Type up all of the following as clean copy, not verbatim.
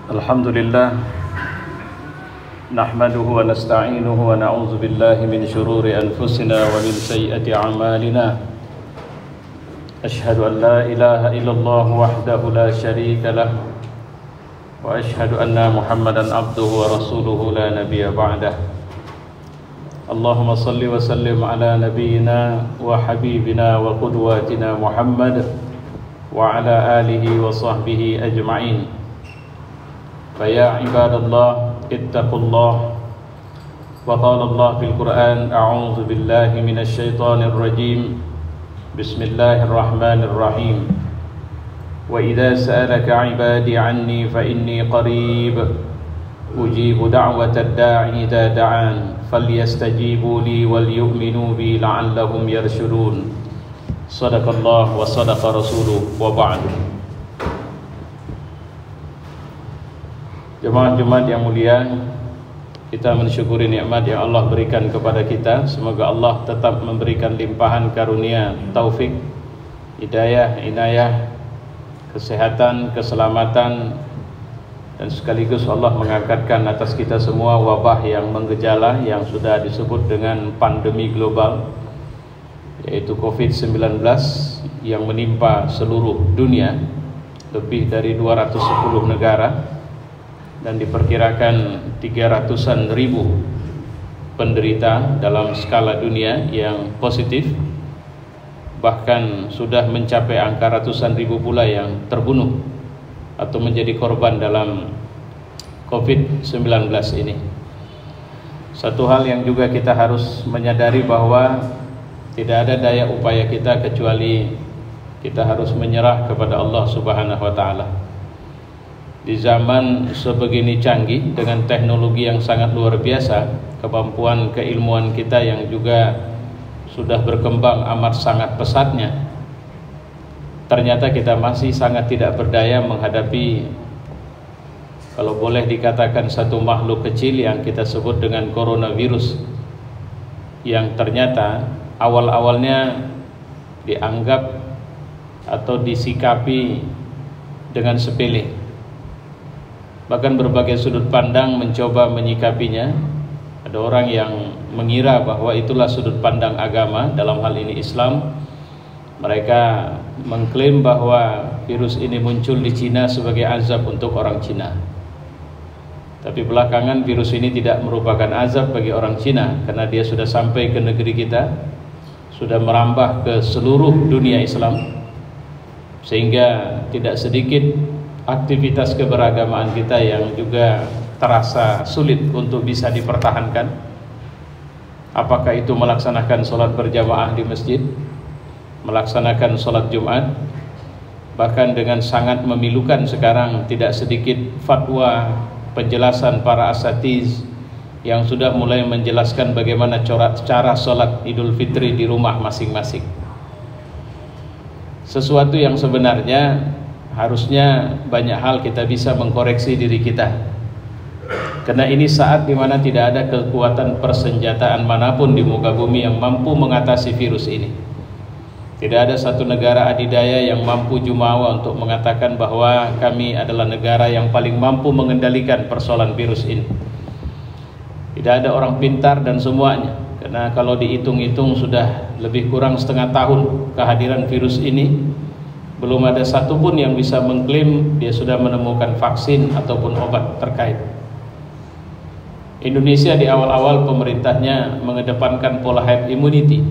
Alhamdulillah nahmaduhu wa nasta'inuhu wa na'udzu billahi min shururi anfusina wa min sayyiati a'malina. Asyhadu an la ilaha illallah wahdahu la syarika lah wa asyhadu anna Muhammadan abduhu wa rasuluhu la nabiyya ba'dah. Allahumma salli wa sallim ala nabiyyina wa habibina wa qudwatina Muhammad wa ala alihi wa sahbihi ajma'in. فيا عباد الله اتقوا الله وقال الله في القرآن أعوذ بالله من الشيطان الرجيم بسم الله الرحمن الرحيم وإذا سألك عبادي عني فإني قريب أجيب دعوة الداعي إذا دعان فليستجيبوا لي وليؤمنوا بي لعلهم يرشدون صدق الله وصدق رسوله وبعد. Jemaah-jemaah yang mulia, kita mensyukuri nikmat yang Allah berikan kepada kita. Semoga Allah tetap memberikan limpahan karunia, taufik, hidayah, inayah, kesehatan, keselamatan, dan sekaligus Allah mengangkatkan atas kita semua wabah yang menggejala yang sudah disebut dengan pandemi global, yaitu COVID-19 yang menimpa seluruh dunia, lebih dari 210 negara, dan diperkirakan 300-an ribu penderita dalam skala dunia yang positif, bahkan sudah mencapai angka ratusan ribu pula yang terbunuh atau menjadi korban dalam COVID-19 ini. Satu hal yang juga kita harus menyadari bahwa tidak ada daya upaya kita kecuali kita harus menyerah kepada Allah Subhanahu wa Ta'ala. Di zaman sebegini canggih dengan teknologi yang sangat luar biasa, kemampuan keilmuan kita yang juga sudah berkembang amat sangat pesatnya, ternyata kita masih sangat tidak berdaya menghadapi, kalau boleh dikatakan, satu makhluk kecil yang kita sebut dengan coronavirus, yang ternyata awal-awalnya dianggap atau disikapi dengan sepele. Bahkan berbagai sudut pandang mencoba menyikapinya. Ada orang yang mengira bahwa itulah sudut pandang agama, dalam hal ini Islam. Mereka mengklaim bahwa virus ini muncul di Cina sebagai azab untuk orang Cina. Tapi belakangan virus ini tidak merupakan azab bagi orang Cina, karena dia sudah sampai ke negeri kita, sudah merambah ke seluruh dunia Islam, sehingga tidak sedikit aktivitas keberagamaan kita yang juga terasa sulit untuk bisa dipertahankan. Apakah itu melaksanakan sholat berjamaah di masjid, melaksanakan sholat Jumat, bahkan dengan sangat memilukan sekarang tidak sedikit fatwa penjelasan para asatiz yang sudah mulai menjelaskan bagaimana cara sholat Idul Fitri di rumah masing-masing. Sesuatu yang sebenarnya harusnya banyak hal kita bisa mengkoreksi diri kita, karena ini saat dimana tidak ada kekuatan persenjataan manapun di muka bumi yang mampu mengatasi virus ini. Tidak ada satu negara adidaya yang mampu jumawa untuk mengatakan bahwa kami adalah negara yang paling mampu mengendalikan persoalan virus ini. Tidak ada orang pintar dan semuanya, karena kalau dihitung-hitung sudah lebih kurang setengah tahun kehadiran virus ini, belum ada satupun yang bisa mengklaim dia sudah menemukan vaksin ataupun obat terkait. Indonesia di awal-awal pemerintahnya mengedepankan pola herd immunity.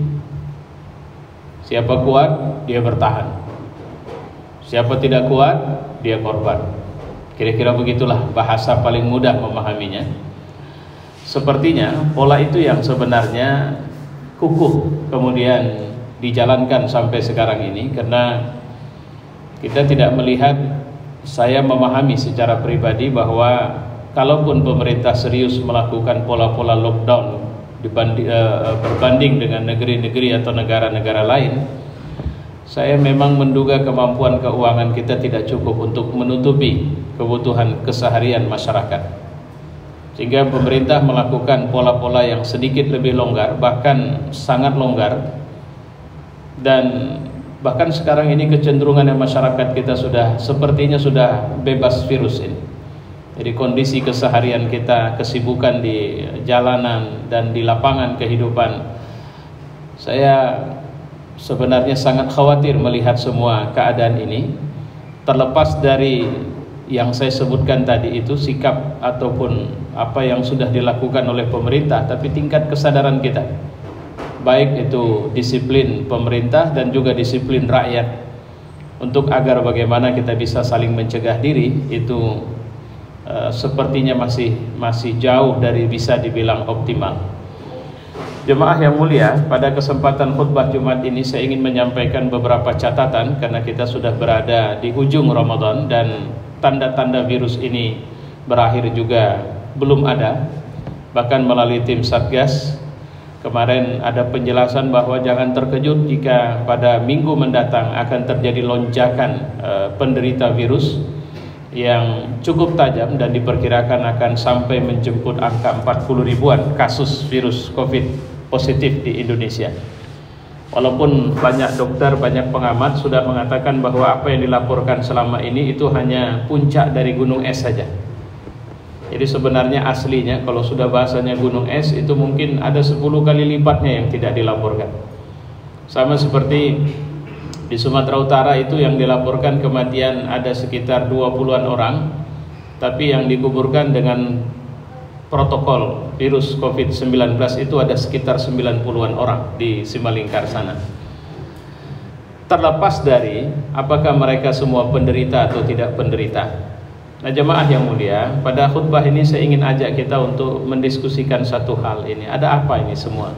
Siapa kuat, dia bertahan. Siapa tidak kuat, dia korban. Kira-kira begitulah bahasa paling mudah memahaminya. Sepertinya pola itu yang sebenarnya kukuh kemudian dijalankan sampai sekarang ini, karena kita tidak melihat, saya memahami secara pribadi bahwa kalaupun pemerintah serius melakukan pola-pola lockdown berbanding dengan negeri-negeri atau negara-negara lain, saya memang menduga kemampuan keuangan kita tidak cukup untuk menutupi kebutuhan keseharian masyarakat, sehingga pemerintah melakukan pola-pola yang sedikit lebih longgar, bahkan sangat longgar. Dan bahkan sekarang ini kecenderungan masyarakat kita sudah sepertinya sudah bebas virus ini. Jadi kondisi keseharian kita, kesibukan di jalanan dan di lapangan kehidupan, saya sebenarnya sangat khawatir melihat semua keadaan ini. Terlepas dari yang saya sebutkan tadi itu, sikap ataupun apa yang sudah dilakukan oleh pemerintah, tapi tingkat kesadaran kita, baik itu disiplin pemerintah dan juga disiplin rakyat, untuk agar bagaimana kita bisa saling mencegah diri, itu sepertinya masih jauh dari bisa dibilang optimal. Jemaah yang mulia, pada kesempatan khutbah Jumat ini saya ingin menyampaikan beberapa catatan, karena kita sudah berada di ujung Ramadan dan tanda-tanda virus ini berakhir juga belum ada. Bahkan melalui tim Satgas kemarin ada penjelasan bahwa jangan terkejut jika pada minggu mendatang akan terjadi lonjakan penderita virus yang cukup tajam, dan diperkirakan akan sampai menjemput angka 40 ribuan kasus virus COVID positif di Indonesia. Walaupun banyak dokter, banyak pengamat sudah mengatakan bahwa apa yang dilaporkan selama ini itu hanya puncak dari gunung es saja. Jadi sebenarnya aslinya kalau sudah bahasanya gunung es itu mungkin ada 10 kali lipatnya yang tidak dilaporkan. Sama seperti di Sumatera Utara itu yang dilaporkan kematian ada sekitar 20-an orang, tapi yang dikuburkan dengan protokol virus COVID-19 itu ada sekitar 90-an orang di Simalingkar sana. Terlepas dari apakah mereka semua penderita atau tidak penderita. Nah, jemaah yang mulia, pada khutbah ini saya ingin ajak kita untuk mendiskusikan satu hal ini. Ada apa ini semua?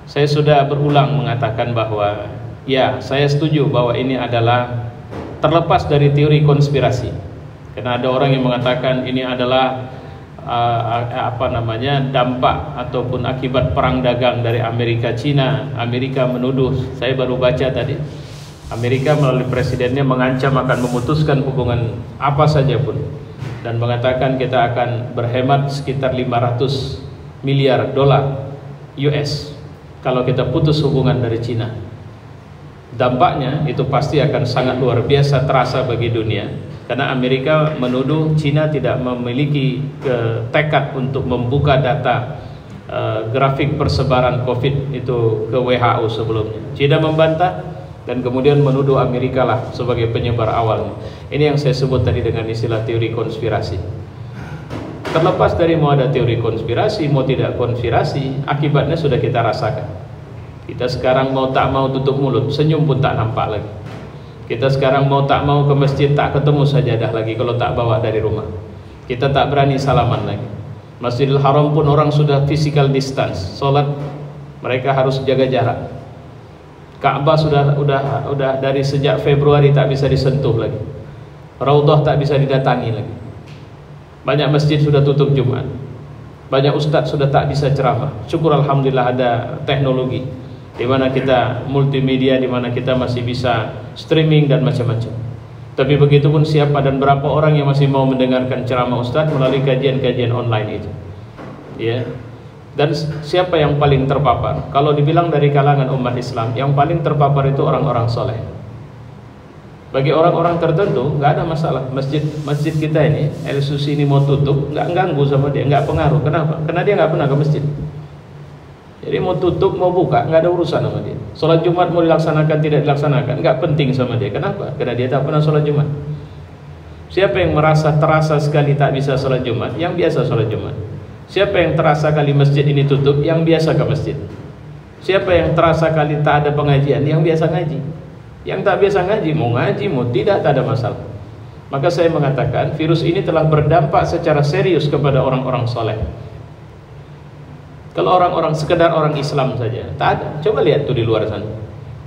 Saya sudah berulang mengatakan bahwa ya, saya setuju bahwa ini adalah terlepas dari teori konspirasi. Karena ada orang yang mengatakan ini adalah dampak ataupun akibat perang dagang dari Amerika Cina. Amerika menuduh, saya baru baca tadi, Amerika melalui presidennya mengancam akan memutuskan hubungan apa saja pun, dan mengatakan kita akan berhemat sekitar 500 miliar dolar US kalau kita putus hubungan dari Cina. Dampaknya itu pasti akan sangat luar biasa terasa bagi dunia, karena Amerika menuduh Cina tidak memiliki tekad untuk membuka data grafik persebaran COVID itu ke WHO sebelumnya. Cina membantah dan kemudian menuduh Amerika lah sebagai penyebar awalnya. Ini yang saya sebut tadi dengan istilah teori konspirasi. Terlepas dari mau ada teori konspirasi, mau tidak konspirasi, akibatnya sudah kita rasakan. Kita sekarang mau tak mau tutup mulut, senyum pun tak nampak lagi. Kita sekarang mau tak mau ke masjid, tak ketemu sajadah lagi kalau tak bawa dari rumah. Kita tak berani salaman lagi. Masjidil Haram pun orang sudah physical distance, sholat mereka harus jaga jarak. Ka'bah sudah dari sejak Februari tak bisa disentuh lagi. Raudhah tak bisa didatangi lagi. Banyak masjid sudah tutup Jumat. Banyak ustadz sudah tak bisa ceramah. Syukur alhamdulillah ada teknologi di mana kita multimedia, di mana kita masih bisa streaming dan macam-macam. Tapi begitupun siapa dan berapa orang yang masih mau mendengarkan ceramah ustadz melalui kajian-kajian online itu. Ya. Dan siapa yang paling terpapar? Kalau dibilang dari kalangan umat Islam, yang paling terpapar itu orang-orang soleh. Bagi orang-orang tertentu nggak ada masalah. Masjid kita ini, LSUC ini mau tutup, nggak ganggu sama dia, nggak pengaruh. Kenapa? Karena dia nggak pernah ke masjid. Jadi mau tutup mau buka nggak ada urusan sama dia. Sholat Jumat mau dilaksanakan tidak dilaksanakan nggak penting sama dia. Kenapa? Karena dia tak pernah sholat Jumat. Siapa yang merasa terasa sekali tak bisa sholat Jumat? Yang biasa sholat Jumat. Siapa yang terasa kali masjid ini tutup? Yang biasa ke masjid. Siapa yang terasa kali tak ada pengajian? Yang biasa ngaji. Yang tak biasa ngaji, mau ngaji mau tidak, tak ada masalah. Maka saya mengatakan virus ini telah berdampak secara serius kepada orang-orang soleh. Kalau orang-orang sekedar orang Islam saja, tak ada. Coba lihat tuh di luar sana.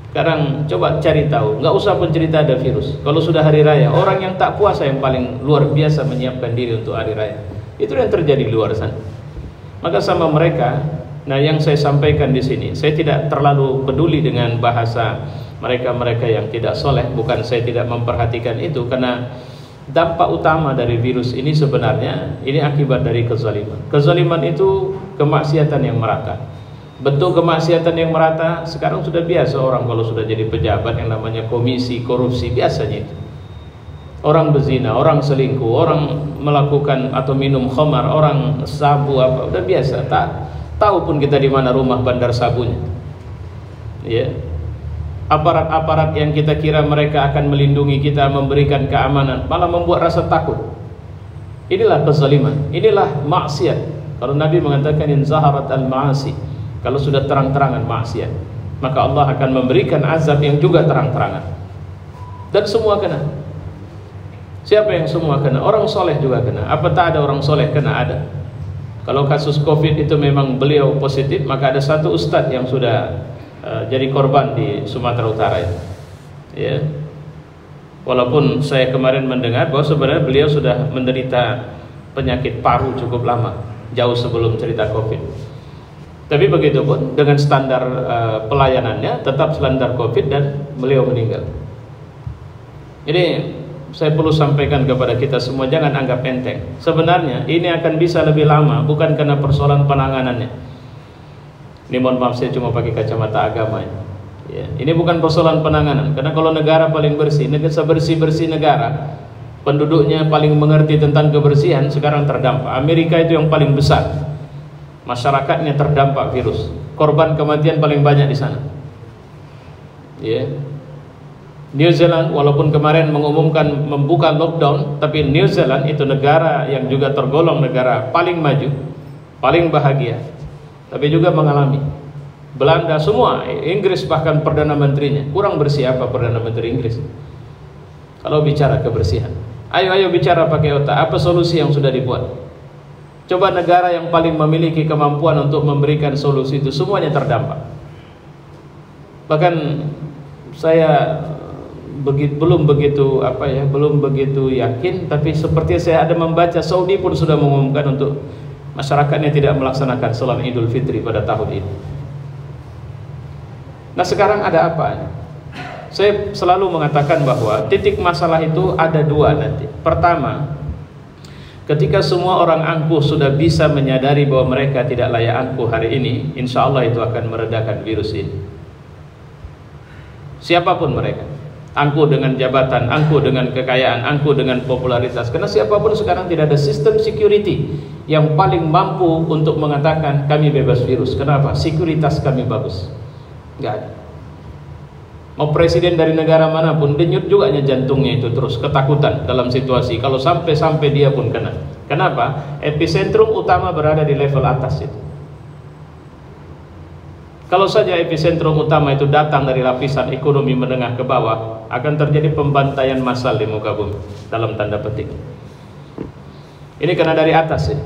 Sekarang coba cari tahu, nggak usah pun cerita ada virus. Kalau sudah hari raya, orang yang tak puasa yang paling luar biasa menyiapkan diri untuk hari raya. Itu yang terjadi di luar sana. Maka sama mereka, nah yang saya sampaikan di sini, saya tidak terlalu peduli dengan bahasa mereka-mereka yang tidak soleh. Bukan saya tidak memperhatikan itu, karena dampak utama dari virus ini sebenarnya ini akibat dari kezaliman. Kezaliman itu kemaksiatan yang merata. Bentuk kemaksiatan yang merata sekarang sudah biasa orang kalau sudah jadi pejabat yang namanya komisi korupsi, biasanya itu. Orang berzina, orang selingkuh, orang melakukan atau minum khamar, orang sabu apa, udah biasa. Tak tahu pun kita di mana rumah bandar sabunya. Ya. Aparat-aparat yang kita kira mereka akan melindungi kita, memberikan keamanan, malah membuat rasa takut. Inilah kezaliman, inilah maksiat. Kalau Nabi mengatakan in zaharat al-ma'asi, kalau sudah terang-terangan maksiat, maka Allah akan memberikan azab yang juga terang-terangan. Dan semua kena. Siapa yang semua kena? Orang soleh juga kena. Apa tak ada orang soleh kena? Ada. Kalau kasus COVID itu memang beliau positif, maka ada satu ustadz yang sudah jadi korban di Sumatera Utara itu. Ya. Walaupun saya kemarin mendengar bahwa sebenarnya beliau sudah menderita penyakit paru cukup lama, jauh sebelum cerita COVID. Tapi begitu pun dengan standar pelayanannya tetap standar COVID dan beliau meninggal. Ini saya perlu sampaikan kepada kita semua, jangan anggap enteng. Sebenarnya ini akan bisa lebih lama, bukan karena persoalan penanganannya. Ini mohon maaf, saya cuma pakai kacamata agama ya. Ini bukan persoalan penanganan, karena kalau negara paling bersih, sebersih-bersih negara, penduduknya paling mengerti tentang kebersihan, sekarang terdampak. Amerika itu yang paling besar, masyarakatnya terdampak virus, korban kematian paling banyak di sana. Ya. New Zealand walaupun kemarin mengumumkan membuka lockdown, tapi New Zealand itu negara yang juga tergolong negara paling maju, paling bahagia, tapi juga mengalami. Belanda semua, Inggris bahkan Perdana Menterinya, kurang bersih apa Perdana Menteri Inggris? Kalau bicara kebersihan, ayo bicara pakai otak, apa solusi yang sudah dibuat? Coba negara yang paling memiliki kemampuan untuk memberikan solusi itu semuanya terdampak. Bahkan saya belum begitu yakin, tapi seperti saya ada membaca Saudi pun sudah mengumumkan untuk masyarakatnya tidak melaksanakan salat Idul Fitri pada tahun ini. Nah sekarang ada apa? Saya selalu mengatakan bahwa titik masalah itu ada dua nanti. Pertama, ketika semua orang angkuh sudah bisa menyadari bahwa mereka tidak layak angkuh hari ini, insya Allah itu akan meredakan virus ini. Siapapun mereka, angkuh dengan jabatan, angkuh dengan kekayaan, angkuh dengan popularitas. Karena siapapun sekarang tidak ada sistem security yang paling mampu untuk mengatakan kami bebas virus. Kenapa? Sekuritas kami bagus. Enggak ada. Mau presiden dari negara manapun, denyut juga jantungnya itu terus, ketakutan dalam situasi kalau sampai dia pun kena. Kenapa? Epicentrum utama berada di level atas itu. Kalau saja epicentrum utama itu datang dari lapisan ekonomi menengah ke bawah, akan terjadi pembantaian massal di muka bumi, dalam tanda petik. Ini karena dari atas ya.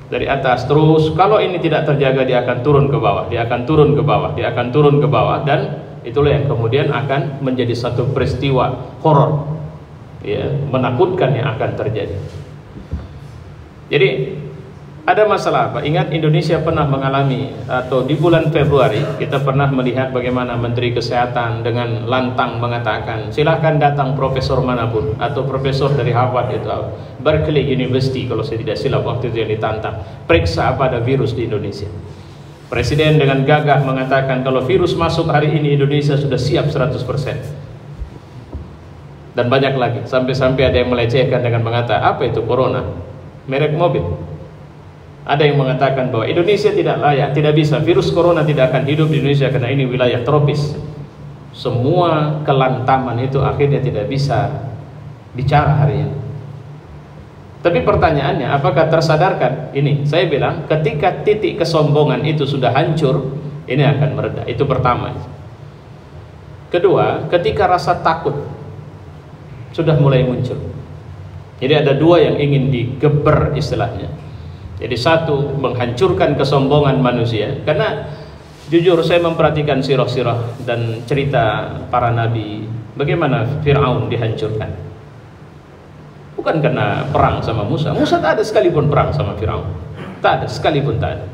Dari atas terus, kalau ini tidak terjaga dia akan turun ke bawah, dia akan turun ke bawah, dia akan turun ke bawah, dan itulah yang kemudian akan menjadi satu peristiwa horor ya, menakutkan yang akan terjadi. Jadi ada masalah apa? Ingat Indonesia pernah mengalami, atau di bulan Februari kita pernah melihat bagaimana Menteri Kesehatan dengan lantang mengatakan silahkan datang profesor manapun, atau profesor dari Harvard itu Berkeley University kalau saya tidak silap waktu itu yang ditantang, periksa apa ada virus di Indonesia. Presiden dengan gagah mengatakan kalau virus masuk hari ini Indonesia sudah siap 100%. Dan banyak lagi, sampai-sampai ada yang melecehkan dengan mengatakan apa itu corona, merek mobil. Ada yang mengatakan bahwa Indonesia tidak layak, tidak bisa, virus corona tidak akan hidup di Indonesia karena ini wilayah tropis. Semua kelantaman itu akhirnya tidak bisa bicara hari ini. Tapi pertanyaannya, apakah tersadarkan? Ini saya bilang, ketika titik kesombongan itu sudah hancur, ini akan mereda. Itu pertama. Kedua, ketika rasa takut sudah mulai muncul. Jadi ada dua yang ingin digeber istilahnya. Jadi satu, menghancurkan kesombongan manusia. Karena jujur saya memperhatikan sirah-sirah dan cerita para nabi, bagaimana Fir'aun dihancurkan. Bukan karena perang sama Musa. Musa tak ada sekalipun perang sama Fir'aun. Tak ada sekalipun, tak ada.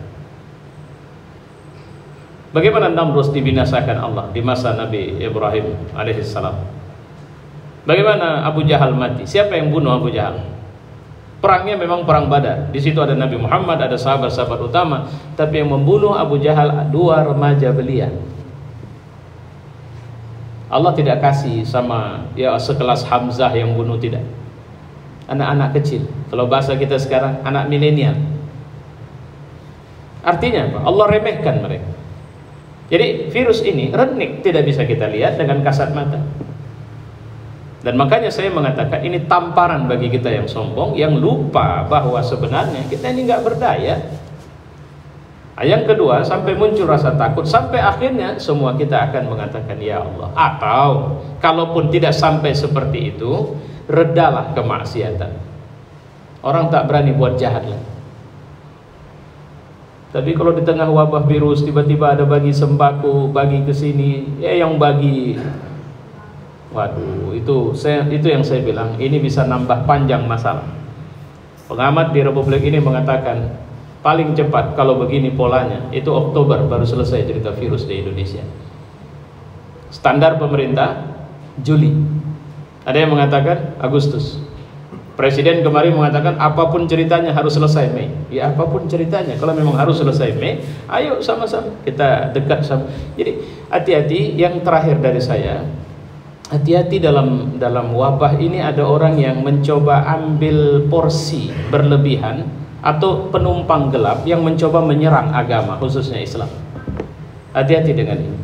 Bagaimana Namrud dibinasakan Allah di masa Nabi Ibrahim alaihissalam. Bagaimana Abu Jahal mati. Siapa yang bunuh Abu Jahal? Perangnya memang perang Badar. Di situ ada Nabi Muhammad, ada sahabat-sahabat utama, tapi yang membunuh Abu Jahal dua remaja belia. Allah tidak kasih sama ya sekelas Hamzah yang bunuh, tidak. Anak-anak kecil, kalau bahasa kita sekarang anak milenial. Artinya apa? Allah remehkan mereka. Jadi virus ini renik, tidak bisa kita lihat dengan kasat mata. Dan makanya saya mengatakan ini tamparan bagi kita yang sombong, yang lupa bahwa sebenarnya kita ini nggak berdaya. Yang kedua, sampai muncul rasa takut, sampai akhirnya semua kita akan mengatakan ya Allah. Atau kalaupun tidak sampai seperti itu, redalah kemaksiatan. Orang tak berani buat jahat lagi. Tapi kalau di tengah wabah virus tiba-tiba ada bagi sembako, bagi ke sini, yang bagi, waduh, itu yang saya bilang, ini bisa nambah panjang masalah. Pengamat di Republik ini mengatakan paling cepat kalau begini polanya itu Oktober baru selesai cerita virus di Indonesia. Standar pemerintah Juli. Ada yang mengatakan Agustus. Presiden kemarin mengatakan apapun ceritanya harus selesai Mei. Ya apapun ceritanya, kalau memang harus selesai Mei, ayo sama-sama kita dekat sama. Jadi hati-hati. Yang terakhir dari saya, hati-hati dalam wabah ini ada orang yang mencoba ambil porsi berlebihan atau penumpang gelap yang mencoba menyerang agama, khususnya Islam. Hati-hati dengan ini.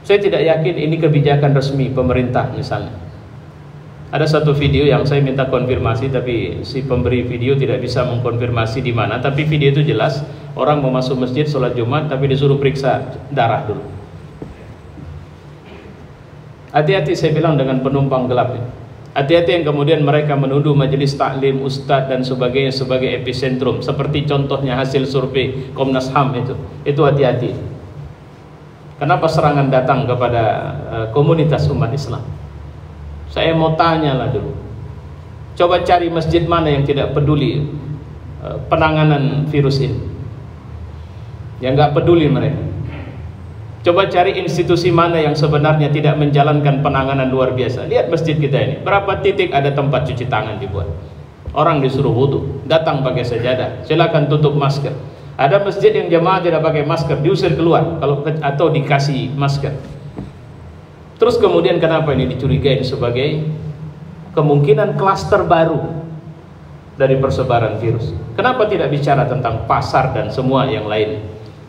Saya tidak yakin ini kebijakan resmi pemerintah misalnya. Ada satu video yang saya minta konfirmasi, tapi si pemberi video tidak bisa mengkonfirmasi di mana. Tapi video itu jelas, orang mau masuk masjid sholat Jumat tapi disuruh periksa darah dulu. Hati-hati saya bilang dengan penumpang gelap ini. Hati-hati yang kemudian mereka menuduh majelis taklim, ustadz dan sebagainya sebagai epicentrum, seperti contohnya hasil survei Komnas HAM itu hati-hati. Kenapa serangan datang kepada komunitas umat Islam? Saya mau tanya lah dulu, coba cari masjid mana yang tidak peduli penanganan virus ini, yang nggak peduli mereka. Coba cari institusi mana yang sebenarnya tidak menjalankan penanganan luar biasa. Lihat masjid kita ini, berapa titik ada tempat cuci tangan dibuat. Orang disuruh wudu, datang pakai sajadah, silakan tutup masker. Ada masjid yang jemaah tidak pakai masker, diusir keluar atau dikasih masker. Terus kemudian kenapa ini dicurigai sebagai kemungkinan klaster baru dari persebaran virus? Kenapa tidak bicara tentang pasar dan semua yang lain?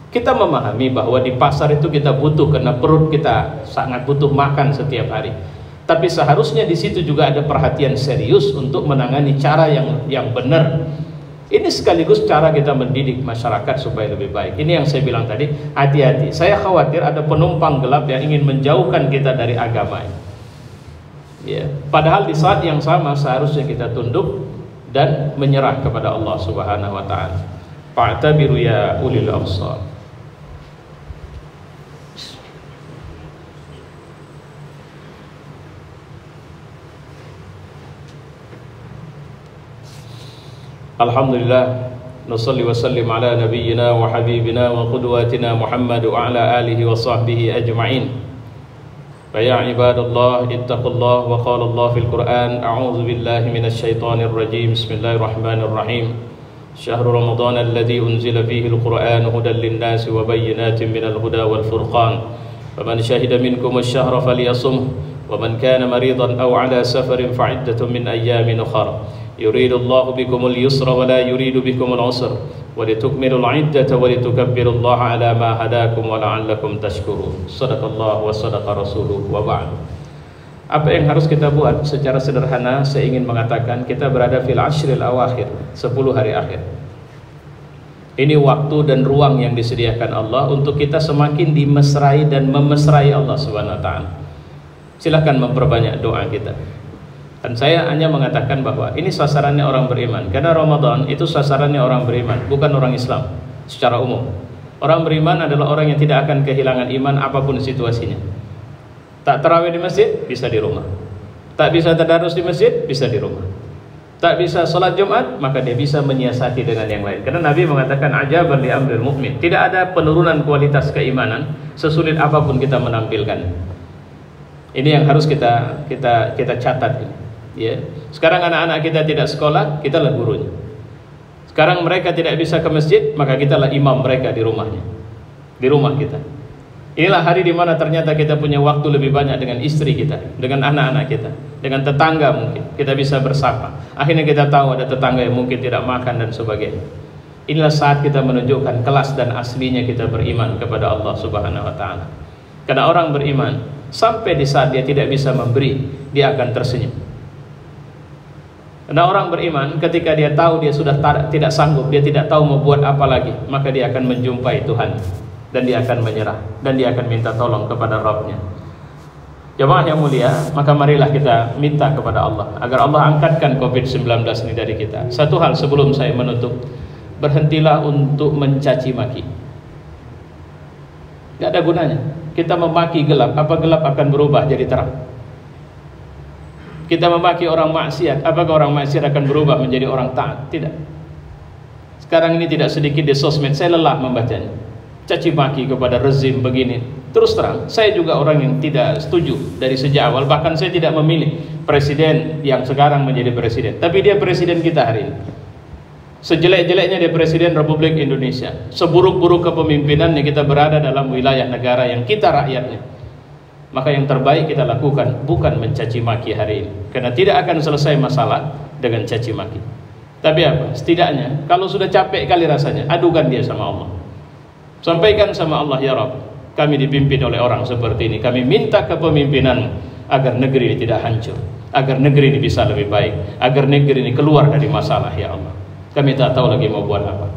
Kita memahami bahwa di pasar itu kita butuh karena perut kita sangat butuh makan setiap hari. Tapi seharusnya di situ juga ada perhatian serius untuk menangani cara yang benar. Ini sekaligus cara kita mendidik masyarakat supaya lebih baik. Ini yang saya bilang tadi, hati-hati. Saya khawatir ada penumpang gelap yang ingin menjauhkan kita dari agama ini. Ya, padahal di saat yang sama seharusnya kita tunduk dan menyerah kepada Allah Subhanahu wa taala. Fa'tabiru ya ulil absar. Alhamdulillah, nusalli wa sallim ala nabiyyina wa habibina wa qudwatina Muhammad wa ala alihi wa sahbihi ajma'in. Fa ya ibadallah ittaqullah wa qala Allah fil Qur'an a'udzu billahi minasy syaithanir rajim. Bismillahirrahmanirrahim. Syahrul Ramadan alladzi unzila fihi al-Qur'an hudan lin-nasi wa bayyinatin minal huda wal furqan. Faman syahida minkum asy-syahra falyasum wa man kana maridan aw ala safarin fa'iddatun min ayyamin ukhra. Yuridu Allahu bikumul yusra wa la yuridu bikumul usra wa litukmilul iddata wa litukabbirullaha ala ma hadakum wa la'allakum tashkurun. Shadaqallahu wa sadaqa rasuluhu wa ba'du. Apa yang harus kita buat secara sederhana? Saya ingin mengatakan kita berada fil ashril awakhir, 10 hari akhir. Ini waktu dan ruang yang disediakan Allah untuk kita semakin dimesrai dan memesrai Allah Subhanahu wa taala. Silahkan memperbanyak doa kita. Dan saya hanya mengatakan bahwa ini sasarannya orang beriman. Karena Ramadan itu sasarannya orang beriman, bukan orang Islam secara umum. Orang beriman adalah orang yang tidak akan kehilangan iman apapun situasinya. Tak tarawih di masjid, bisa di rumah. Tak bisa tadarus di masjid, bisa di rumah. Tak bisa sholat Jumat, maka dia bisa menyiasati dengan yang lain. Karena Nabi mengatakan ajaban li amril mu'min. Tidak ada penurunan kualitas keimanan sesulit apapun kita menampilkan. Ini yang harus kita catat ini. Ya. Sekarang anak-anak kita tidak sekolah, kita lah gurunya. Sekarang mereka tidak bisa ke masjid, maka kita lah imam mereka di rumahnya, di rumah kita. Inilah hari di mana ternyata kita punya waktu lebih banyak dengan istri kita, dengan anak-anak kita, dengan tetangga mungkin kita bisa bersama. Akhirnya kita tahu ada tetangga yang mungkin tidak makan dan sebagainya. Inilah saat kita menunjukkan kelas dan aslinya kita beriman kepada Allah Subhanahu wa taala. Karena orang beriman sampai di saat dia tidak bisa memberi, dia akan tersenyum. Karena orang beriman ketika dia tahu dia sudah tidak sanggup, dia tidak tahu mau buat apa lagi, maka dia akan menjumpai Tuhan dan dia akan menyerah dan dia akan minta tolong kepada Rabb-Nya. Jemaah yang mulia, maka marilah kita minta kepada Allah agar Allah angkatkan COVID-19 ini dari kita. Satu hal sebelum saya menutup, berhentilah untuk mencaci maki. Gak ada gunanya kita memaki gelap. Apa gelap akan berubah jadi terang? Kita memaki orang maksiat, apakah orang maksiat akan berubah menjadi orang taat? Tidak. Sekarang ini tidak sedikit di sosmed saya lelah membacanya, caci maki kepada rezim begini. Terus terang, saya juga orang yang tidak setuju dari sejak awal. Bahkan saya tidak memilih presiden yang sekarang menjadi presiden, tapi dia presiden kita hari ini. Sejelek-jeleknya dia presiden Republik Indonesia, seburuk-buruk kepemimpinannya, kita berada dalam wilayah negara yang kita rakyatnya. Maka yang terbaik kita lakukan bukan mencaci maki hari ini, karena tidak akan selesai masalah dengan caci maki. Tapi apa? Setidaknya kalau sudah capek kali rasanya, adukan dia sama Allah. Sampaikan sama Allah, ya Rabb, kami dipimpin oleh orang seperti ini. Kami minta kepemimpinan agar negeri ini tidak hancur, agar negeri ini bisa lebih baik, agar negeri ini keluar dari masalah, ya Allah. Kami tak tahu lagi mau buat apa.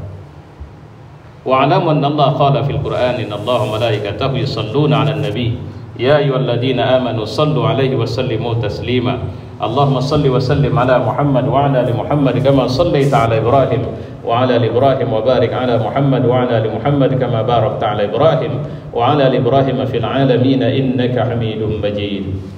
Wa'alamu anna Allah qala fil Qur'an innallaha malaikatahu yusalluna 'alan nabi ya ayyuhalladzina amanu sallu 'alaihi wa sallimu taslima. Allahumma salli wa sallim ala Muhammad wa ala ali Muhammad kama sallaita ala Ibrahim wa ala ali Ibrahim wa barik ala Muhammad wa ala ali Muhammad kama barakta ala Ibrahim wa ala ali Ibrahim fil 'alamin innaka Hamidum Majid.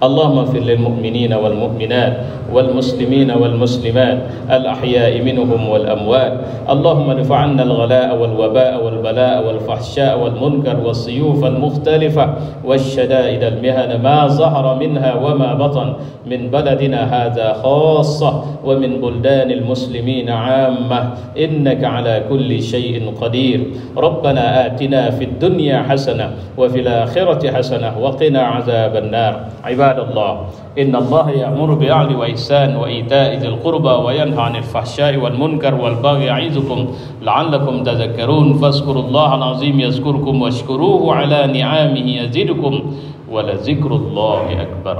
اللهم اغفر للمؤمنين والمؤمنات والمسلمين والمسلمات الأحياء منهم والأموات. اللهم ادفع عنا الغلاء والوباء والبلاء والفحشاء والمنكر والسيوف المختلفة والشدائد المهن ما ظهر منها وما بطن من بلدنا هذا خاصة ومن بلدان المسلمين عامة إنك على كل شيء قدير. ربنا آتنا في الدنيا حسنة وفي الآخرة حسنة وقنا عذاب النار. عباد الله إن الله يأمر بالعدل والإحسان وإيتاء ذي القربى وينهى عن الفحشاء والمنكر والبغي يعظكم لعلكم تذكرون فاذكروا الله العظيم يذكركم واشكروه على نعمه يزدكم ولذكر الله أكبر.